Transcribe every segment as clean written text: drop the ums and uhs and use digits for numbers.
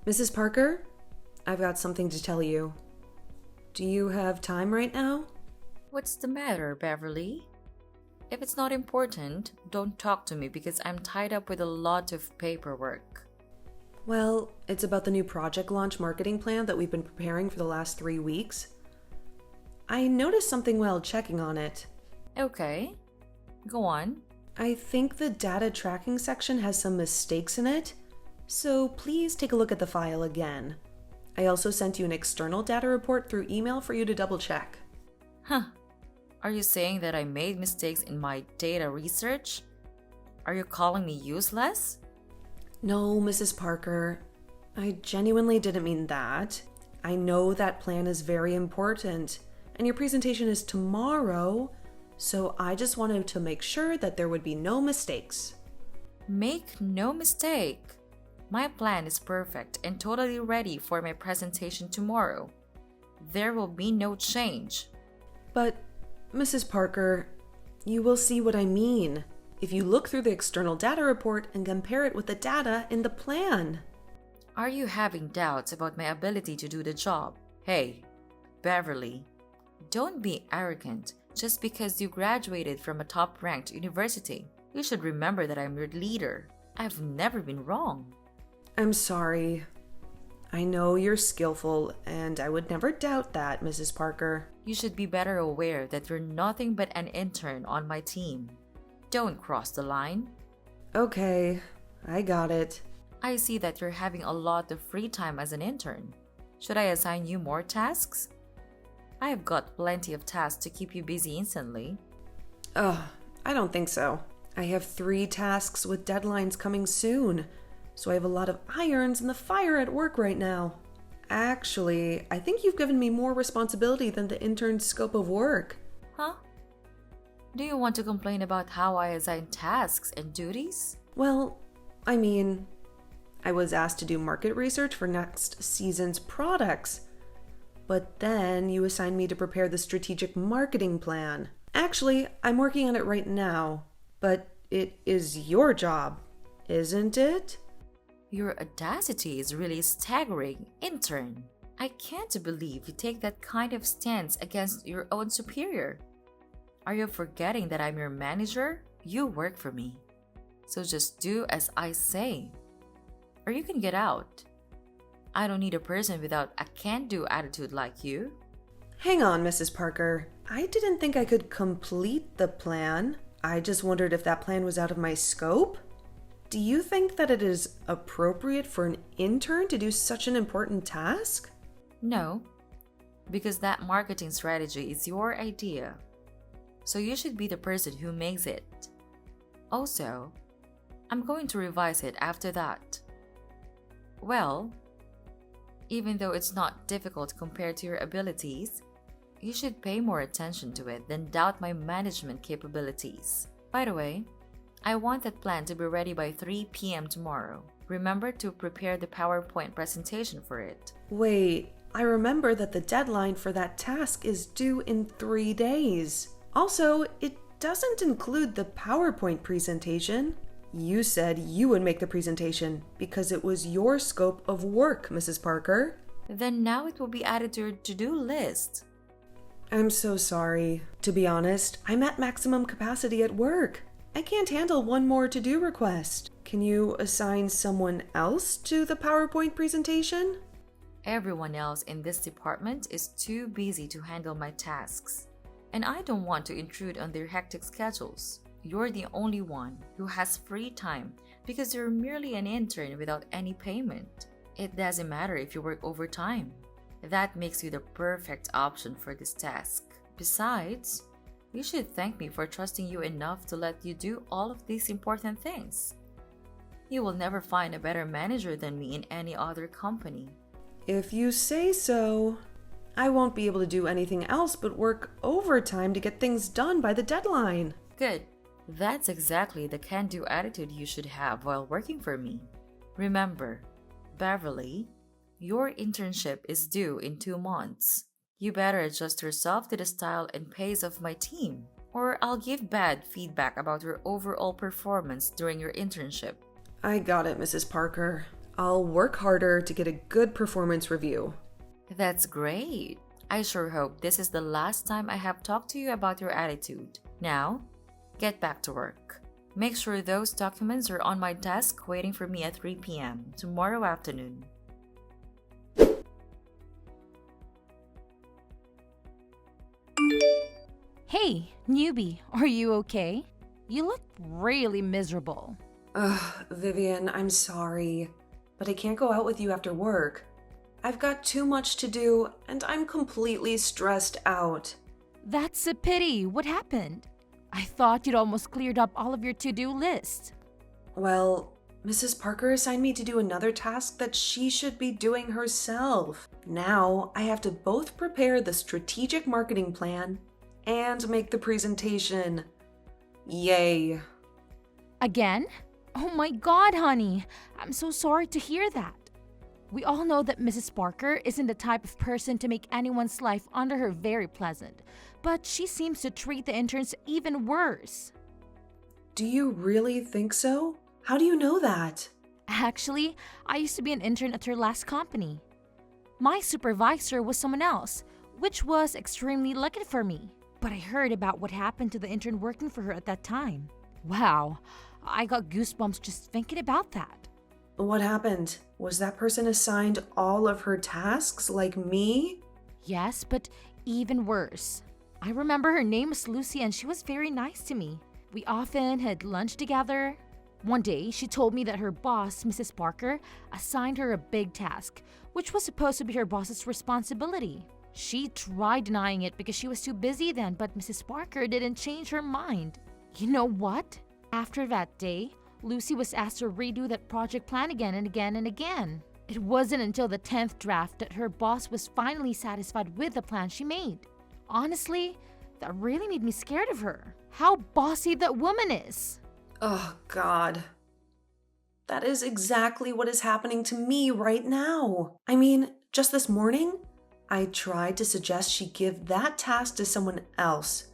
Mrs. Parker, I've got something to tell you. Do you have time right now? What's the matter, Beverly? If it's not important, don't talk to me because I'm tied up with a lot of paperwork. Well, it's about the new project launch marketing plan that we've been preparing for the last 3 weeks. I noticed something while checking on it. Okay, go on. I think the data tracking section has some mistakes in it, so please take a look at the file again. I also sent you an external data report through email for you to double check. Huh. Are you saying that I made mistakes in my data research? Are you calling me useless? No, Mrs. Parker. I genuinely didn't mean that. I know that plan is very important, and your presentation is tomorrow, so I just wanted to make sure that there would be no mistakes. Make no mistake. My plan is perfect and totally ready for my presentation tomorrow. There will be no change. But, Mrs. Parker, you will see what I mean if you look through the external data report and compare it with the data in the plan. Are you having doubts about my ability to do the job? Hey, Beverly, don't be arrogant just because you graduated from a top-ranked university. You should remember that I'm your leader. I've never been wrong. I'm sorry. I know you're skillful, and I would never doubt that, Mrs. Parker. You should be better aware that you're nothing but an intern on my team. Don't cross the line. Okay, I got it. I see that you're having a lot of free time as an intern. Should I assign you more tasks? I've got plenty of tasks to keep you busy instantly. I don't think so. I have 3 tasks with deadlines coming soon, so I have a lot of irons in the fire at work right now. Actually, I think you've given me more responsibility than the intern's scope of work. Huh? Do you want to complain about how I assign tasks and duties? Well, I mean, I was asked to do market research for next season's products, but then you assigned me to prepare the strategic marketing plan. Actually, I'm working on it right now, but it is your job, isn't it? Your audacity is really staggering, intern. I can't believe you take that kind of stance against your own superior. Are you forgetting that I'm your manager? You work for me. So just do as I say, or you can get out. I don't need a person without a can-do attitude like you. Hang on, Mrs. Parker. I didn't think I could complete the plan. I just wondered if that plan was out of my scope. Do you think that it is appropriate for an intern to do such an important task? No, because that marketing strategy is your idea. So you should be the person who makes it. Also, I'm going to revise it after that. Well, even though it's not difficult compared to your abilities, you should pay more attention to it than doubt my management capabilities. By the way, I want that plan to be ready by 3 p.m. tomorrow. Remember to prepare the PowerPoint presentation for it. Wait, I remember that the deadline for that task is due in 3 days. Also, it doesn't include the PowerPoint presentation. You said you would make the presentation because it was your scope of work, Mrs. Parker. Then now it will be added to your to-do list. I'm so sorry. To be honest, I'm at maximum capacity at work. I can't handle one more to-do request. Can you assign someone else to the PowerPoint presentation? Everyone else in this department is too busy to handle my tasks, and I don't want to intrude on their hectic schedules. You're the only one who has free time because you're merely an intern without any payment. It doesn't matter if you work overtime. That makes you the perfect option for this task. Besides, you should thank me for trusting you enough to let you do all of these important things. You will never find a better manager than me in any other company. If you say so. I won't be able to do anything else but work overtime to get things done by the deadline. Good. That's exactly the can-do attitude you should have while working for me. Remember, Beverly, your internship is due in 2 months. You better adjust yourself to the style and pace of my team, or I'll give bad feedback about your overall performance during your internship. I got it, Mrs. Parker. I'll work harder to get a good performance review. That's great. I sure hope this is the last time I have talked to you about your attitude. Now, get back to work. Make sure those documents are on my desk waiting for me at 3 p.m. tomorrow afternoon. Hey, newbie, are you okay? You look really miserable. Vivian, I'm sorry, but I can't go out with you after work. I've got too much to do, and I'm completely stressed out. That's a pity. What happened? I thought you'd almost cleared up all of your to-do list. Well, Mrs. Parker assigned me to do another task that she should be doing herself. Now, I have to both prepare the strategic marketing plan and make the presentation. Yay. Again? Oh my god, honey. I'm so sorry to hear that. We all know that Mrs. Parker isn't the type of person to make anyone's life under her very pleasant, but she seems to treat the interns even worse. Do you really think so? How do you know that? Actually, I used to be an intern at her last company. My supervisor was someone else, which was extremely lucky for me. But I heard about what happened to the intern working for her at that time. Wow, I got goosebumps just thinking about that. What happened? Was that person assigned all of her tasks like me? Yes, but even worse. I remember her name was Lucy and she was very nice to me. We often had lunch together. One day, she told me that her boss, Mrs. Parker, assigned her a big task, which was supposed to be her boss's responsibility. She tried denying it because she was too busy then, but Mrs. Parker didn't change her mind. You know what? After that day, Lucy was asked to redo that project plan again and again and again. It wasn't until the 10th draft that her boss was finally satisfied with the plan she made. Honestly, that really made me scared of her. How bossy that woman is. Oh, God. That is exactly what is happening to me right now. I mean, just this morning, I tried to suggest she give that task to someone else.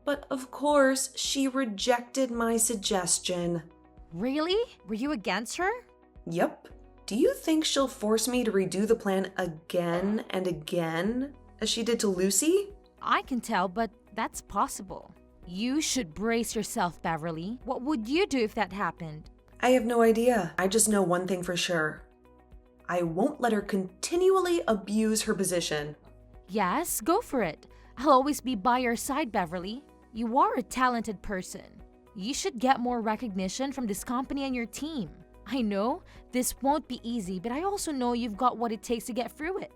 But of course, she rejected my suggestion. Really? Were you against her? Yep. Do you think she'll force me to redo the plan again and again, as she did to Lucy? I can tell, but that's possible. You should brace yourself, Beverly. What would you do if that happened? I have no idea. I just know one thing for sure. I won't let her continually abuse her position. Yes, go for it. I'll always be by your side, Beverly. You are a talented person. You should get more recognition from this company and your team. I know this won't be easy, but I also know you've got what it takes to get through it.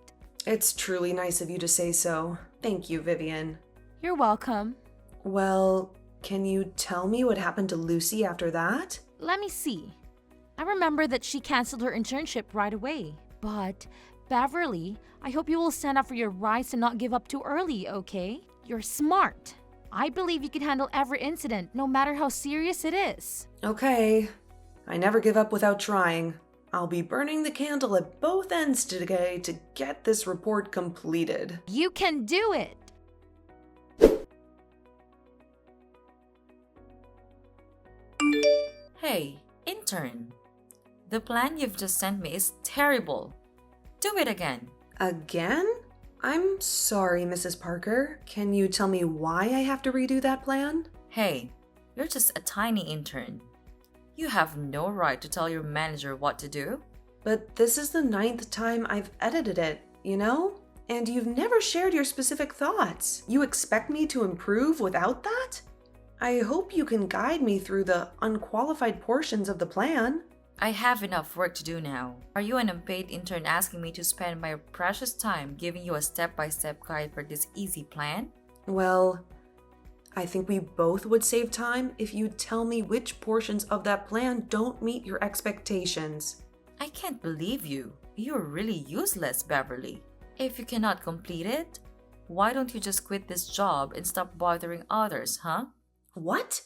It's truly nice of you to say so. Thank you, Vivian. You're welcome. Well, can you tell me what happened to Lucy after that? Let me see. I remember that she canceled her internship right away. But, Beverly, I hope you will stand up for your rights and not give up too early, okay? You're smart. I believe you can handle every incident, no matter how serious it is. Okay. I never give up without trying. I'll be burning the candle at both ends today to get this report completed. You can do it! Hey, intern. The plan you've just sent me is terrible. Do it again. Again? I'm sorry, Mrs. Parker. Can you tell me why I have to redo that plan? Hey, you're just a tiny intern. You have no right to tell your manager what to do. But this is the 9th time I've edited it, you know? And you've never shared your specific thoughts. You expect me to improve without that? I hope you can guide me through the unqualified portions of the plan. I have enough work to do now. Are you an unpaid intern asking me to spend my precious time giving you a step-by-step guide for this easy plan? Well, I think we both would save time if you tell me which portions of that plan don't meet your expectations. I can't believe you. You're really useless, Beverly. If you cannot complete it, why don't you just quit this job and stop bothering others, huh? What?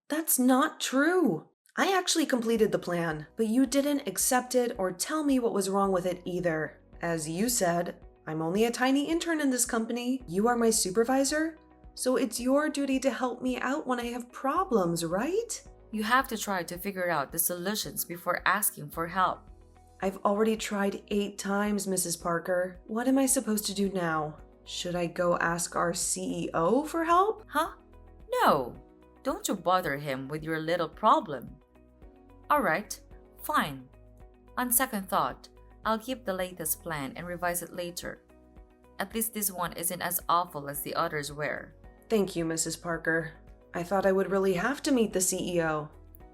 That's not true. I actually completed the plan, but you didn't accept it or tell me what was wrong with it either. As you said, I'm only a tiny intern in this company. You are my supervisor, so it's your duty to help me out when I have problems, right? You have to try to figure out the solutions before asking for help. I've already tried 8 times, Mrs. Parker. What am I supposed to do now? Should I go ask our CEO for help? Huh? No. Don't you bother him with your little problem. Alright, fine. On second thought, I'll keep the latest plan and revise it later. At least this one isn't as awful as the others were. Thank you, Mrs. Parker. I thought I would really have to meet the CEO.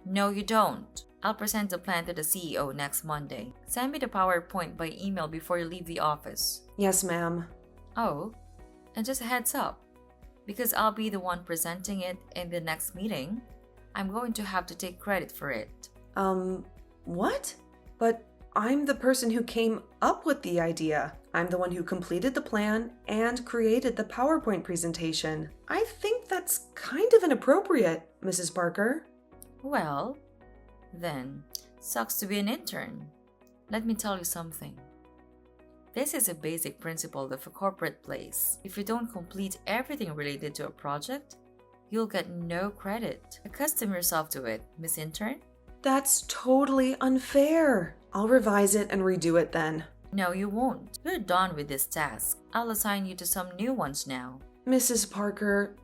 No, you don't. I'll present the plan to the CEO next Monday. Send me the PowerPoint by email before you leave the office. Yes, ma'am. Oh, and just a heads up. Because I'll be the one presenting it in the next meeting, I'm going to have to take credit for it. What? But I'm the person who came up with the idea. I'm the one who completed the plan and created the PowerPoint presentation. I think that's kind of inappropriate, Mrs. Parker. Well, then, sucks to be an intern. Let me tell you something. This is a basic principle of a corporate place. If you don't complete everything related to a project, you'll get no credit. Accustom yourself to it, Miss Intern. That's totally unfair. I'll revise it and redo it then. No, you won't. You're done with this task. I'll assign you to some new ones now. Mrs. Parker,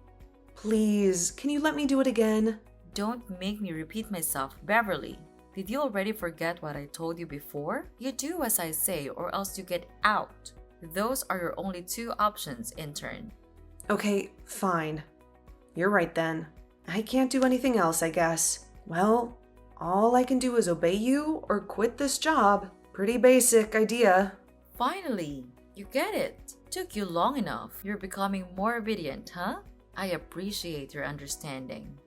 please, can you let me do it again? Don't make me repeat myself, Beverly. Did you already forget what I told you before? You do as I say or else you get out. Those are your only 2 options, intern. Okay, fine. You're right then. I can't do anything else, I guess. Well, all I can do is obey you or quit this job. Pretty basic idea. Finally, you get it. Took you long enough. You're becoming more obedient, huh? I appreciate your understanding.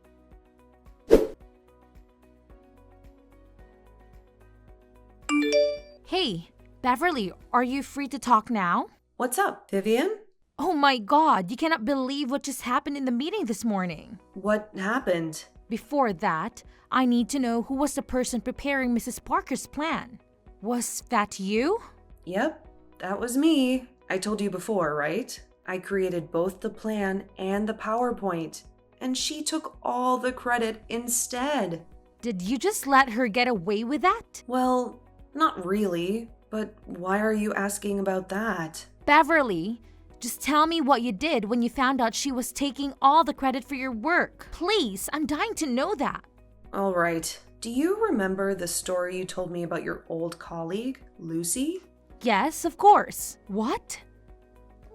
Hey, Beverly, are you free to talk now? What's up, Vivian? Oh my god, you cannot believe what just happened in the meeting this morning. What happened? Before that, I need to know who was the person preparing Mrs. Parker's plan. Was that you? Yep, that was me. I told you before, right? I created both the plan and the PowerPoint, and she took all the credit instead. Did you just let her get away with that? Well, not really, but why are you asking about that? Beverly, just tell me what you did when you found out she was taking all the credit for your work. Please, I'm dying to know that. All right. Do you remember the story you told me about your old colleague, Lucy? Yes, of course. What?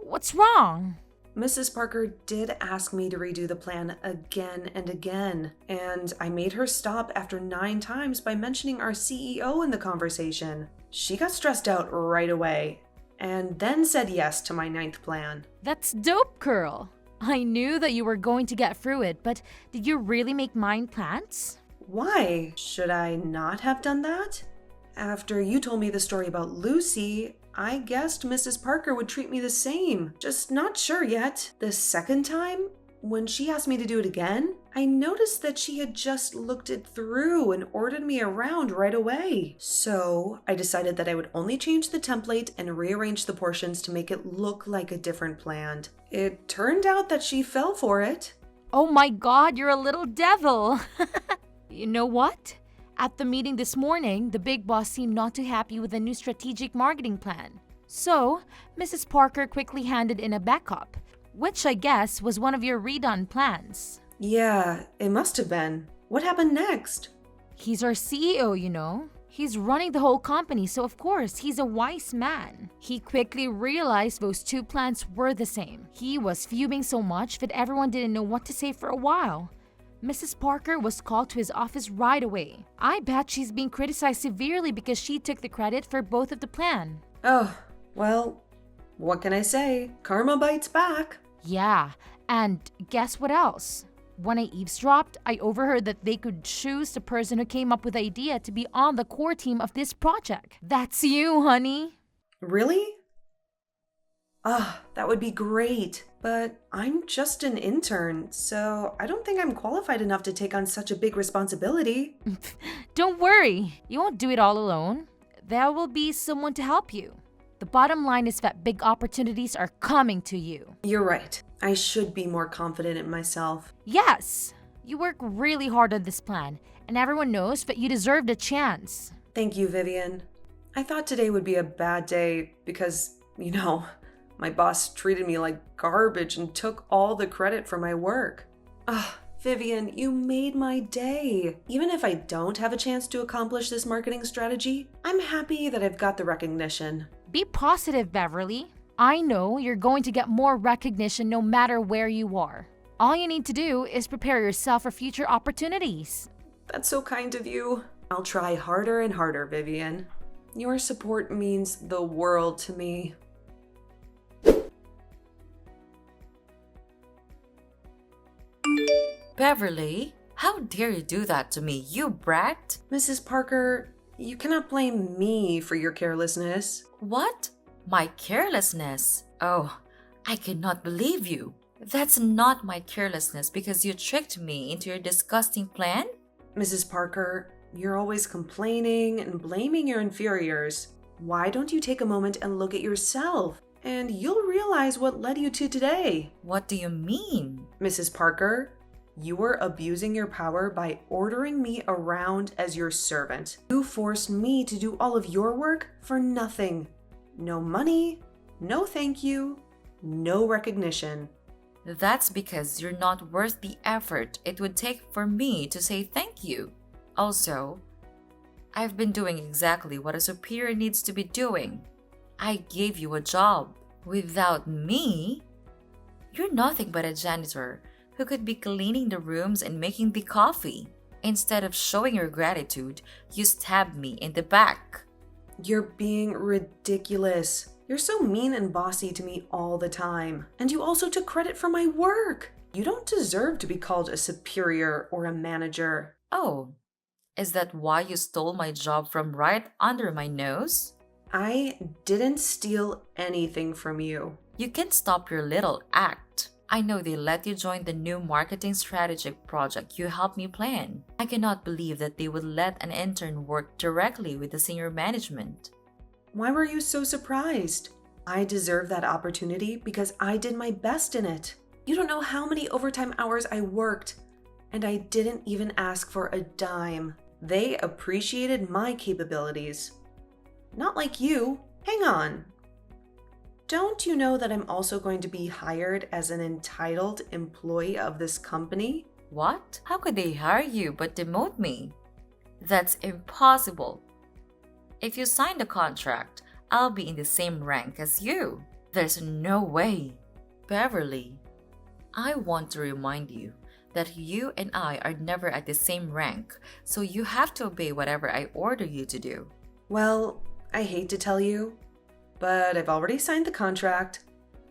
What's wrong? Mrs. Parker did ask me to redo the plan again and again, and I made her stop after 9 times by mentioning our CEO in the conversation. She got stressed out right away, and then said yes to my 9th plan. That's dope, girl. I knew that you were going to get through it, but did you really make mind plans? Why? Should I not have done that? After you told me the story about Lucy, I guessed Mrs. Parker would treat me the same. Just not sure yet. The second time, when she asked me to do it again, I noticed that she had just looked it through and ordered me around right away. So I decided that I would only change the template and rearrange the portions to make it look like a different plan. It turned out that she fell for it. Oh my god, you're a little devil. You know what? At the meeting this morning, the big boss seemed not too happy with the new strategic marketing plan. So, Mrs. Parker quickly handed in a backup, which I guess was one of your redone plans. Yeah, it must have been. What happened next? He's our CEO, you know. He's running the whole company, so of course, he's a wise man. He quickly realized those 2 plans were the same. He was fuming so much that everyone didn't know what to say for a while. Mrs. Parker was called to his office right away. I bet she's being criticized severely because she took the credit for both of the plan. Oh, well, what can I say? Karma bites back. Yeah, and guess what else? When I eavesdropped, I overheard that they could choose the person who came up with the idea to be on the core team of this project. That's you, honey. Really? That would be great. But I'm just an intern, so I don't think I'm qualified enough to take on such a big responsibility. Don't worry, you won't do it all alone. There will be someone to help you. The bottom line is that big opportunities are coming to you. You're right. I should be more confident in myself. Yes, You work really hard on this plan, and everyone knows that you deserve the chance. Thank you, Vivian. I thought today would be a bad day because, my boss treated me like garbage and took all the credit for my work. Vivian, you made my day. Even if I don't have a chance to accomplish this marketing strategy, I'm happy that I've got the recognition. Be positive, Beverly. I know you're going to get more recognition no matter where you are. All you need to do is prepare yourself for future opportunities. That's so kind of you. I'll try harder and harder, Vivian. Your support means the world to me. Beverly, how dare you do that to me, you brat? Mrs. Parker, you cannot blame me for your carelessness. What? My carelessness? Oh, I cannot believe you. That's not my carelessness because you tricked me into your disgusting plan? Mrs. Parker, you're always complaining and blaming your inferiors. Why don't you take a moment and look at yourself? And you'll realize what led you to today. What do you mean? Mrs. Parker, you were abusing your power by ordering me around as your servant. You forced me to do all of your work for nothing. No money, no thank you, no recognition. That's because you're not worth the effort it would take for me to say thank you. Also, I've been doing exactly what a superior needs to be doing. I gave you a job. Without me, you're nothing but a janitor who could be cleaning the rooms and making the coffee. Instead of showing your gratitude, you stabbed me in the back. You're being ridiculous. You're so mean and bossy to me all the time. And you also took credit for my work. You don't deserve to be called a superior or a manager. Oh, is that why you stole my job from right under my nose? I didn't steal anything from you. You can stop your little act. I know they let you join the new marketing strategic project you helped me plan. I cannot believe that they would let an intern work directly with the senior management. Why were you so surprised? I deserve that opportunity because I did my best in it. You don't know how many overtime hours I worked, and I didn't even ask for a dime. They appreciated my capabilities. Not like you. Hang on. Don't you know that I'm also going to be hired as an entitled employee of this company? What? How could they hire you but demote me? That's impossible. If you sign the contract, I'll be in the same rank as you. There's no way. Beverly, I want to remind you that you and I are never at the same rank, so you have to obey whatever I order you to do. Well, I hate to tell you, but I've already signed the contract,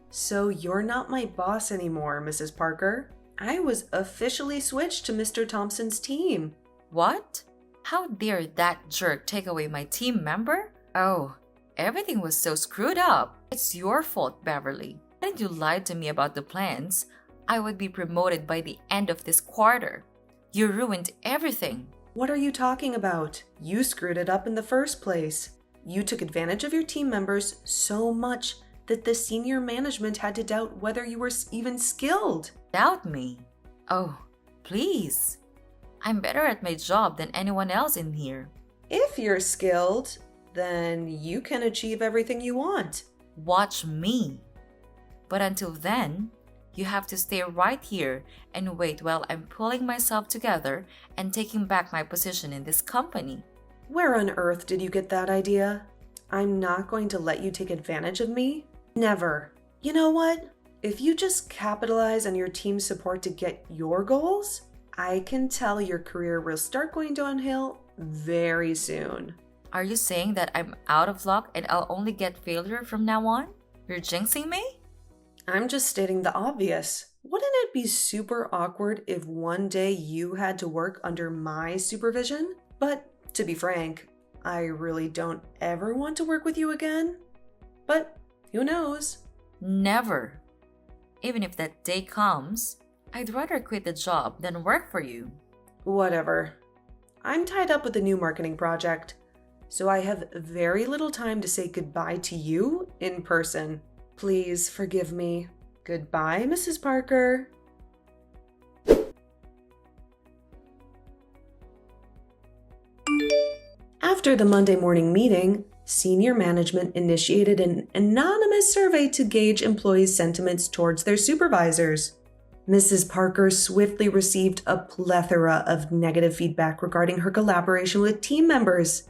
so you're not my boss anymore, Mrs. Parker. I was officially switched to Mr. Thompson's team. What? How dare that jerk take away my team member? Oh, everything was so screwed up. It's your fault, Beverly. And you lied to me about the plans. I would be promoted by the end of this quarter. You ruined everything. What are you talking about? You screwed it up in the first place. You took advantage of your team members so much that the senior management had to doubt whether you were even skilled. Doubt me? Oh, please. I'm better at my job than anyone else in here. If you're skilled, then you can achieve everything you want. Watch me. But until then, you have to stay right here and wait while I'm pulling myself together and taking back my position in this company. Where on earth did you get that idea? I'm not going to let you take advantage of me. Never. You know what? If you just capitalize on your team's support to get your goals, I can tell your career will start going downhill very soon. Are you saying that I'm out of luck and I'll only get failure from now on? You're jinxing me? I'm just stating the obvious. Wouldn't it be super awkward if one day you had to work under my supervision? But to be frank, I really don't ever want to work with you again. But who knows? Never. Even if that day comes, I'd rather quit the job than work for you. Whatever. I'm tied up with a new marketing project, so I have very little time to say goodbye to you in person. Please forgive me. Goodbye, Mrs. Parker. After the Monday morning meeting, senior management initiated an anonymous survey to gauge employees' sentiments towards their supervisors. Mrs. Parker swiftly received a plethora of negative feedback regarding her collaboration with team members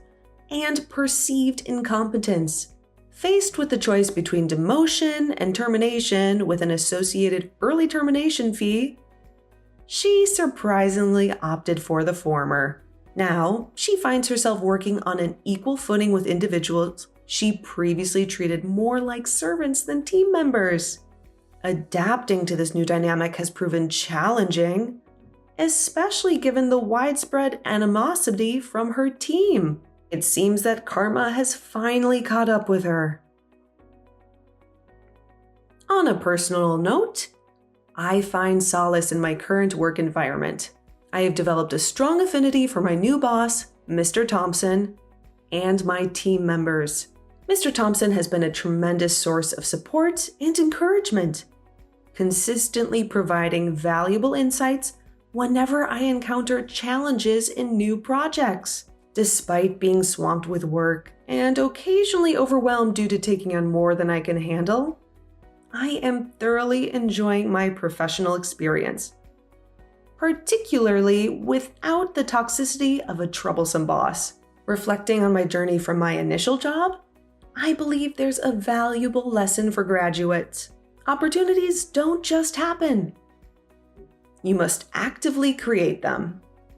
and perceived incompetence. Faced with the choice between demotion and termination with an associated early termination fee, she surprisingly opted for the former. Now, she finds herself working on an equal footing with individuals she previously treated more like servants than team members. Adapting to this new dynamic has proven challenging, especially given the widespread animosity from her team. It seems that karma has finally caught up with her. On a personal note, I find solace in my current work environment. I have developed a strong affinity for my new boss, Mr. Thompson, and my team members. Mr. Thompson has been a tremendous source of support and encouragement, consistently providing valuable insights whenever I encounter challenges in new projects. Despite being swamped with work and occasionally overwhelmed due to taking on more than I can handle, I am thoroughly enjoying my professional experience, particularly without the toxicity of a troublesome boss. Reflecting on my journey from my initial job, I believe there's a valuable lesson for graduates. Opportunities don't just happen. You must actively create them.